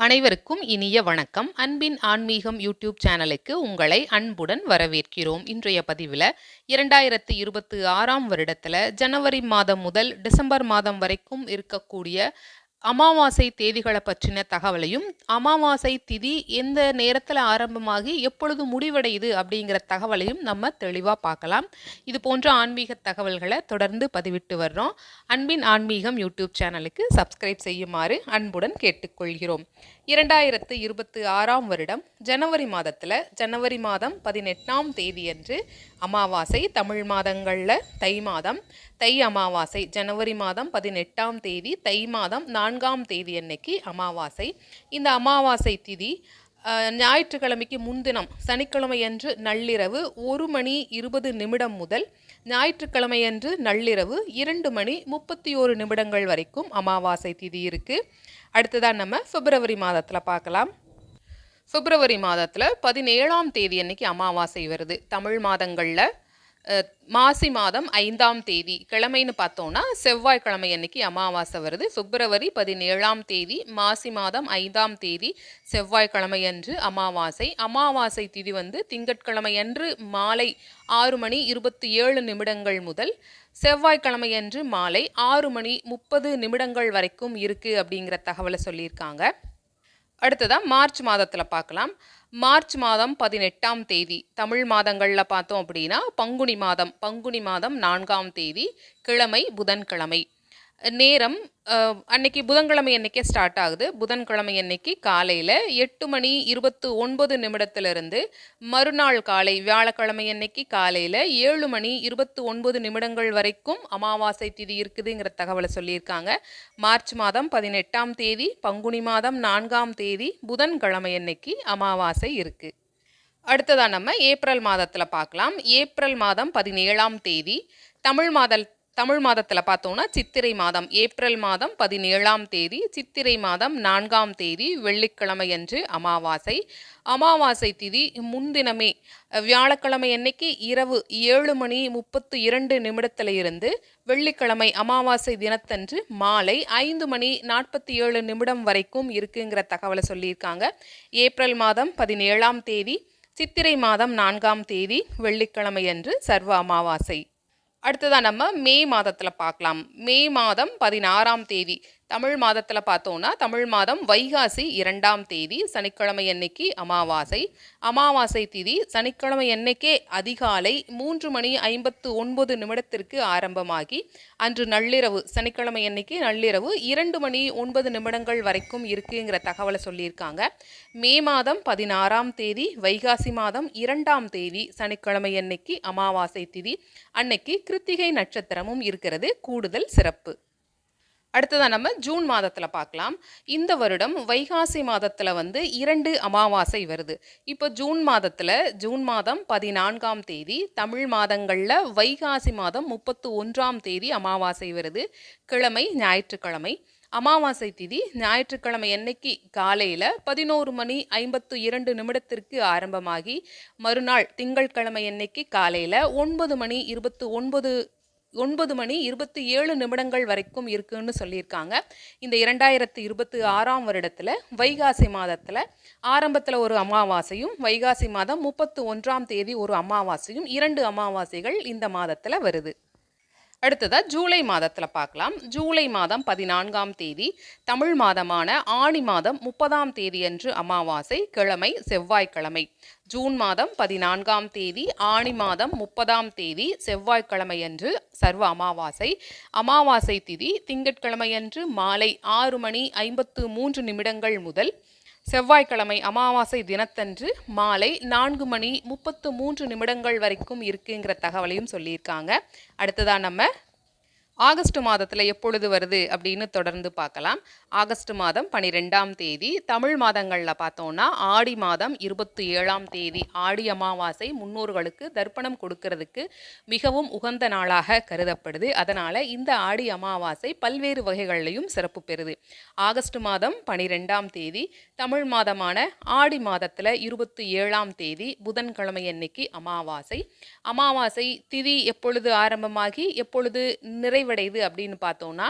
அனைவருக்கும் இனிய வணக்கம். அன்பின் ஆன்மீகம் யூடியூப் சேனலுக்கு உங்களை அன்புடன் வரவேற்கிறோம். இன்றைய பதிவில் 2026ஆம் வருடத்தில் ஜனவரி மாதம் முதல் டிசம்பர் மாதம் வரைக்கும் இருக்கக்கூடிய அமாவாசை தேதிகளை பற்றின தகவலையும், அமாவாசை திதி எந்த நேரத்தில் ஆரம்பமாகி எப்பொழுது முடிவடையுது அப்படிங்கிற தகவலையும் நம்ம தெளிவாக பார்க்கலாம். இது போன்ற ஆன்மீக தகவல்களை தொடர்ந்து பதிவிட்டு வர்றோம். அன்பின் ஆன்மீகம் யூடியூப் சேனலுக்கு சப்ஸ்கிரைப் செய்யுமாறு அன்புடன் கேட்டுக்கொள்கிறோம். 2026ஆம் வருடம் ஜனவரி மாதத்தில் ஜனவரி மாதம் 18ஆம் தேதியன்று அமாவாசை. தமிழ் மாதங்களில் தை மாதம், தை அமாவாசை ஜனவரி மாதம் 18ஆம் தேதி, தை மாதம் 4ஆம் தேதி அன்னைக்கு அமாவாசை. இந்த அமாவாசை திதி ஞாயிற்றுக்கிழமைக்கு முன்தினம் சனிக்கிழமையன்று நள்ளிரவு 1:20 முதல் ஞாயிற்றுக்கிழமையன்று நள்ளிரவு 2:31 வரைக்கும் அமாவாசை திதி இருக்குது. அடுத்ததான் நம்ம பிப்ரவரி மாதத்தில் பார்க்கலாம். பிப்ரவரி மாதத்தில் 17ஆம் தேதி அன்னைக்கு அமாவாசை வருது. தமிழ் மாதங்களில் மாசி மாதம் 5ஆம் தேதி கிழமைன்னு பார்த்தோன்னா செவ்வாய்க்கிழமை அன்னைக்கு அமாவாசை வருது. பிப்ரவரி 17ஆம் தேதி மாசி மாதம் 5ஆம் தேதி செவ்வாய்க்கிழமை அன்று அமாவாசை. அமாவாசை திதி திங்கட்கிழமையன்று மாலை 6:27 முதல் செவ்வாய்க்கிழமையன்று மாலை 6:30 வரைக்கும் இருக்குது அப்படிங்கிற தகவலை சொல்லியிருக்காங்க. அடுத்ததாக மார்ச் மாதத்தில் பார்க்கலாம். மார்ச் மாதம் 18ஆம் தேதி தமிழ் மாதங்களில் பார்த்தோம் அப்படின்னா பங்குனி மாதம் 4ஆம் தேதி கிழமை புதன்கிழமை. நேரம் அன்னைக்கு புதன்கிழமை அன்னைக்கே ஸ்டார்ட் ஆகுது. புதன்கிழமை அன்னைக்கு காலையில் 8:29 மறுநாள் காலை வியாழக்கிழமை அன்னைக்கு காலையில் 7:29 வரைக்கும் அமாவாசை திதி இருக்குதுங்கிற தகவலை சொல்லியிருக்காங்க. மார்ச் மாதம் 18ஆம் தேதி பங்குனி மாதம் 4ஆம் தேதி புதன்கிழமை அன்னைக்கு அமாவாசை இருக்குது. அடுத்ததாக நம்ம ஏப்ரல் மாதத்தில் பார்க்கலாம். ஏப்ரல் மாதம் 17ஆம் தேதி தமிழ் மாதத்தில் பார்த்தோன்னா சித்திரை மாதம். ஏப்ரல் மாதம் 17ஆம் தேதி சித்திரை மாதம் 4ஆம் தேதி வெள்ளிக்கிழமை அன்று அமாவாசை. அமாவாசை திதி முன்தினமே வியாழக்கிழமை அன்னைக்கு இரவு 7:32 இருந்து வெள்ளிக்கிழமை அமாவாசை தினத்தன்று மாலை 5:47 வரைக்கும் இருக்குங்கிற தகவலை சொல்லியிருக்காங்க. ஏப்ரல் மாதம் 17ஆம் தேதி சித்திரை மாதம் 4ஆம் தேதி வெள்ளிக்கிழமை அன்று சர்வ அமாவாசை. அடுத்ததாக நம்ம மே மாதத்தில் பார்க்கலாம். மே மாதம் 16ஆம் தேதி தமிழ் மாதத்தில் பார்த்தோன்னா தமிழ் மாதம் வைகாசி 2ஆம் தேதி சனிக்கிழமை அன்னைக்கு அமாவாசை. அமாவாசை திதி சனிக்கிழமை அன்னைக்கே அதிகாலை 3:59 ஆரம்பமாகி அன்று நள்ளிரவு சனிக்கிழமை அன்னைக்கு நள்ளிரவு 2:09 வரைக்கும் இருக்குங்கிற தகவலை சொல்லியிருக்காங்க. மே மாதம் 16ஆம் தேதி வைகாசி மாதம் 2ஆம் தேதி சனிக்கிழமை அன்னைக்கு அமாவாசை திதி. அன்னைக்கு கிருத்திகை நட்சத்திரமும் இருக்கிறது, கூடுதல் சிறப்பு. அடுத்ததாக நம்ம ஜூன் மாதத்தில் பார்க்கலாம். இந்த வருடம் வைகாசி மாதத்தில் 2 அமாவாசை வருது. இப்போ ஜூன் மாதம் 14ஆம் தேதி தமிழ் மாதங்களில் வைகாசி மாதம் 31ஆம் தேதி அமாவாசை வருது. கிழமை ஞாயிற்றுக்கிழமை. அமாவாசை திதி ஞாயிற்றுக்கிழமை அன்னைக்கு காலையில் 11:52 ஆரம்பமாகி மறுநாள் திங்கட்கிழமை அன்னைக்கு காலையில் 9:27 வரைக்கும் இருக்குன்னு சொல்லியிருக்காங்க. இந்த 2026ஆம் வருடத்தில் வைகாசி மாதத்தில் ஆரம்பத்தில் ஒரு அமாவாசையும் வைகாசி மாதம் 31ஆம் தேதி ஒரு அமாவாசையும் 2 அமாவாசைகள் இந்த மாதத்தில் வருது. அடுத்ததாக ஜூலை மாதத்தில் பார்க்கலாம். ஜூலை மாதம் 14ஆம் தேதி தமிழ் மாதமான ஆணி மாதம் 30ஆம் தேதி அன்று அமாவாசை. கிழமை செவ்வாய்க்கிழமை. ஜூன் மாதம் 14ஆம் தேதி ஆணி மாதம் 30ஆம் தேதி செவ்வாய்க்கிழமை அன்று சர்வ அமாவாசை. அமாவாசை திதி திங்கட்கிழமை அன்று மாலை 6:53 முதல் செவ்வாய்க்கிழமை அமாவாசை தினத்தன்று மாலை 4:33 வரைக்கும் இருக்குங்கிற தகவலையும் சொல்லியிருக்காங்க. அடுத்ததாக நம்ம ஆகஸ்ட் மாதத்தில் எப்பொழுது வருது அப்படின்னு தொடர்ந்து பார்க்கலாம். ஆகஸ்ட் மாதம் 12ஆம் தேதி தமிழ் மாதங்களில் பார்த்தோன்னா ஆடி மாதம் 27ஆம் தேதி ஆடி அமாவாசை. முன்னோர்களுக்கு தர்ப்பணம் கொடுக்கறதுக்கு மிகவும் உகந்த நாளாக கருதப்படுது. அதனால் இந்த ஆடி அமாவாசை பல்வேறு வகைகளிலையும் சிறப்பு பெறுது. ஆகஸ்ட் மாதம் 12ஆம் தேதி தமிழ் மாதமான ஆடி மாதத்தில் 27ஆம் தேதி புதன்கிழமை அன்னைக்கு அமாவாசை. அமாவாசை திதி எப்பொழுது ஆரம்பமாகி எப்பொழுது நிறைவடையுது அப்படின்னு பார்த்தோன்னா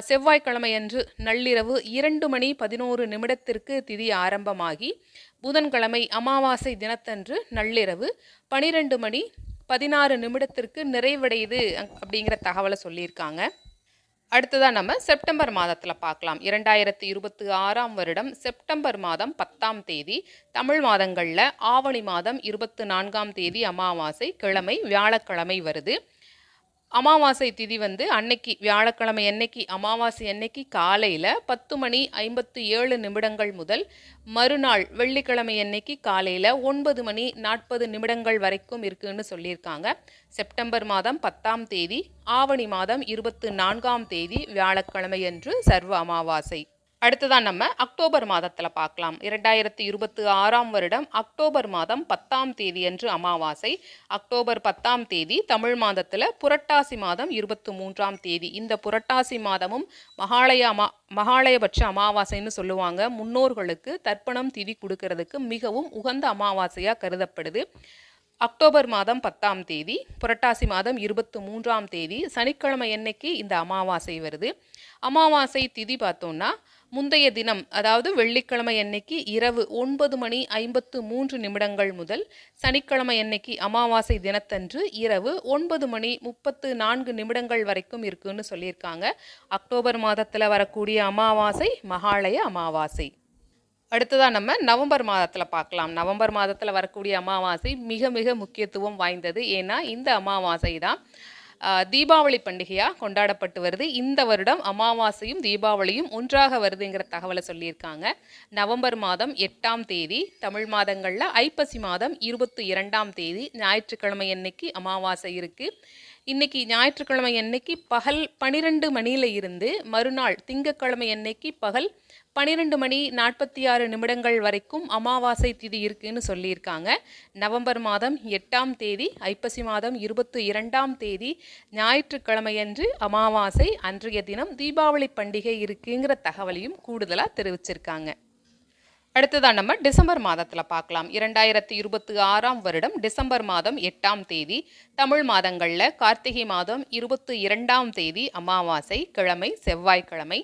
செவ்வாய்க்கிழமை அன்று நள்ளிரவு 2:11 திதி ஆரம்பமாகி புதன்கிழமை அமாவாசை தினத்தன்று நள்ளிரவு 12:16 நிறைவடையுது அப்படிங்கிற தகவலை சொல்லியிருக்காங்க. அடுத்ததாக நம்ம செப்டம்பர் மாதத்தில் பார்க்கலாம். 2026ஆம் வருடம் செப்டம்பர் மாதம் 10ஆம் தேதி, தமிழ் மாதங்களில் ஆவணி மாதம் 24ஆம் தேதி அமாவாசை, கிழமை வியாழக்கிழமை வருது. அமாவாசை திதி அன்னைக்கு வியாழக்கிழமை அன்னைக்கு அமாவாசை அன்னைக்கு காலையில் 10:57 முதல் மறுநாள் வெள்ளிக்கிழமை அன்னைக்கு காலையில் 9:40 வரைக்கும் இருக்குன்னு சொல்லியிருக்காங்க. செப்டம்பர் மாதம் 10ஆம் தேதி, ஆவணி மாதம் 24ஆம் தேதி வியாழக்கிழமை அன்று சர்வ அமாவாசை. அடுத்ததான் நம்ம அக்டோபர் மாதத்தில் பார்க்கலாம். 2026ஆம் வருடம் அக்டோபர் மாதம் 10ஆம் தேதி அன்று அமாவாசை. அக்டோபர் 10ஆம் தேதி தமிழ் மாதத்தில் புரட்டாசி மாதம் 23ஆம் தேதி. இந்த புரட்டாசி மாதமும் மகாலயபட்ச அமாவாசைன்னு சொல்லுவாங்க. முன்னோர்களுக்கு தர்ப்பணம் திதி கொடுக்கறதுக்கு மிகவும் உகந்த அமாவாசையாக கருதப்படுது. அக்டோபர் மாதம் 10ஆம் தேதி, புரட்டாசி மாதம் 23ஆம் தேதி சனிக்கிழமை அன்னைக்கு இந்த அமாவாசை வருது. அமாவாசை திதி பார்த்தோம்னா முந்தைய தினம், அதாவது வெள்ளிக்கிழமை அன்னைக்கு இரவு 9:53 முதல் சனிக்கிழமை அன்னைக்கு அமாவாசை தினத்தன்று இரவு 9:34 வரைக்கும் இருக்குன்னு சொல்லியிருக்காங்க. அக்டோபர் மாதத்தில் வரக்கூடிய அமாவாசை மகாலய அமாவாசை. அடுத்ததாக நம்ம நவம்பர் மாதத்தில் பார்க்கலாம். நவம்பர் மாதத்தில் வரக்கூடிய அமாவாசை மிக மிக முக்கியத்துவம் வாய்ந்தது. ஏன்னா இந்த அமாவாசை தான் தீபாவளி பண்டிகையாக கொண்டாடப்பட்டு வருது. இந்த வருடம் அமாவாசையும் தீபாவளியும் ஒன்றாக வருதுங்கிற தகவலை சொல்லியிருக்காங்க. நவம்பர் மாதம் 8ஆம் தேதி, தமிழ் மாதங்களில் ஐப்பசி மாதம் 22ஆம் தேதி ஞாயிற்றுக்கிழமை அன்னைக்கு அமாவாசை இருக்குது. இன்னைக்கு ஞாயிற்றுக்கிழமை அன்னைக்கு பகல் 12 மணியில் இருந்து மறுநாள் திங்கட்கிழமை அன்னைக்கு பகல் 12:46 வரைக்கும் அமாவாசை திதி இருக்குன்னு சொல்லியிருக்காங்க. நவம்பர் மாதம் 8ஆம் தேதி, ஐப்பசி மாதம் 22ஆம் தேதி ஞாயிற்றுக்கிழமையன்று அமாவாசை. அன்றைய தினம் தீபாவளி பண்டிகை இருக்குங்கிற தகவலையும் கூடுதலாக தெரிவிச்சிருக்காங்க. அடுத்ததான் நம்ம டிசம்பர் மாதத்தில் பார்க்கலாம். 2026ஆம் வருடம் டிசம்பர் மாதம் 8ஆம் தேதி, தமிழ் மாதங்களில் கார்த்திகை மாதம் 22ஆம் தேதி அமாவாசை, கிழமை செவ்வாய்க்கிழமை.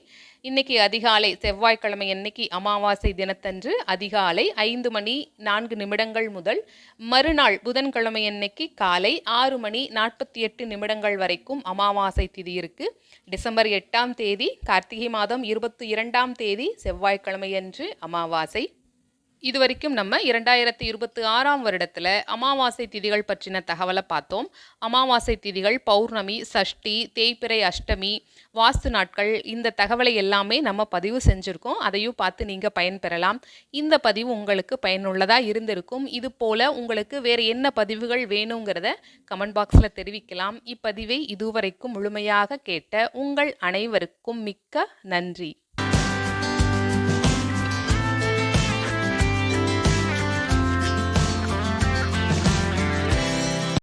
இன்னைக்கு அதிகாலை செவ்வாய்க்கிழமை அன்னைக்கு அமாவாசை தினத்தன்று அதிகாலை 5:04 முதல் மறுநாள் புதன்கிழமை அன்னைக்கு காலை 6:48 வரைக்கும் அமாவாசை திதி இருக்கு. டிசம்பர் 8ஆம் தேதி கார்த்திகை மாதம் 22ஆம் தேதி செவ்வாய்க்கிழமை அன்று அமாவாசை. இதுவரைக்கும் நம்ம 2026ஆம் வருடத்தில் அமாவாசை திதிகள் பற்றின தகவலை பார்த்தோம். அமாவாசை திதிகள் பௌர்ணமி, சஷ்டி, தேய்பிறை, அஷ்டமி, வாஸ்து நாட்கள், இந்த தகவலை எல்லாமே நம்ம பதிவு செஞ்சுருக்கோம். அதையும் பார்த்து நீங்கள் பயன்பெறலாம். இந்த பதிவு உங்களுக்கு பயனுள்ளதாக இருந்திருக்கும். இது போல் உங்களுக்கு வேறு என்ன பதிவுகள் வேணுங்கிறத கமெண்ட் பாக்ஸில் தெரிவிக்கலாம். இப்பதிவை இதுவரைக்கும் முழுமையாக கேட்ட உங்கள் அனைவருக்கும் மிக்க நன்றி.